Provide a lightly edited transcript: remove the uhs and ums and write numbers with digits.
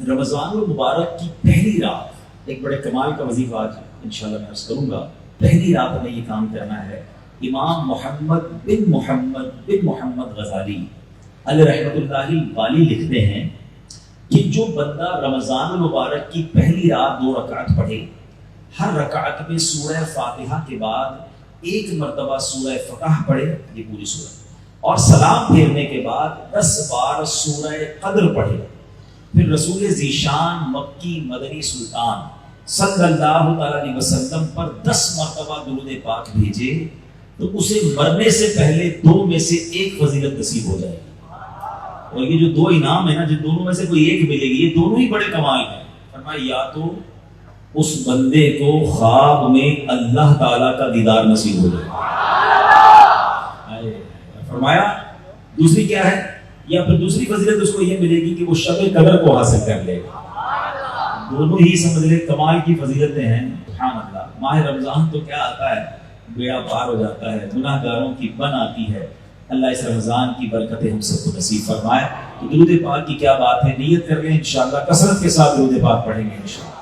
رمضان المبارک کی پہلی رات ایک بڑے کمال کا وظیفہ آج انشاءاللہ میں عرض کروں گا. پہلی رات میں یہ کام کرنا ہے. امام محمد بن محمد غزالی علیہ رحمۃ اللہ والی لکھتے ہیں کہ جو بندہ رمضان المبارک کی پہلی رات 2 رکعت پڑھے، ہر رکعت میں سورہ فاتحہ کے بعد 1 مرتبہ سورہ فتح پڑھے، یہ پوری سورہ، اور سلام پھیرنے کے بعد 10 بار سورہ قدر پڑھے، پھر رسول ذیشان مکی مدنی سلطان صلی اللہ تعالی علیہ وسلم پر 10 مرتبہ درود پاک بھیجے، تو اسے مرنے سے پہلے 2 میں سے 1 فضیلت نصیب ہو جائے گی. اور یہ جو 2 انعام ہے نا، جن دونوں میں سے کوئی ایک ملے گی، یہ دونوں ہی بڑے کمال ہیں. فرمایا یا تو اس بندے کو خواب میں اللہ تعالیٰ کا دیدار نصیب ہو جائے. فرمایا دوسری کیا ہے، یا پھر دوسری فضیلت اس کو یہ ملے گی کہ وہ شب قدر کو حاصل کر لے گا. دونوں ہی سمجھ لے کمال کی فضیلتیں ہیں. سبحان اللہ. ماہ رمضان تو کیا آتا ہے، بیڑا پار ہو جاتا ہے، گناہ گاروں کی بن آتی ہے. اللہ اس رمضان کی برکتیں ہم سب کو نصیب فرمائے. تو درود پاک کی کیا بات ہے، نیت کر کے انشاءاللہ کثرت کے ساتھ درود پاک پڑھیں گے انشاءاللہ.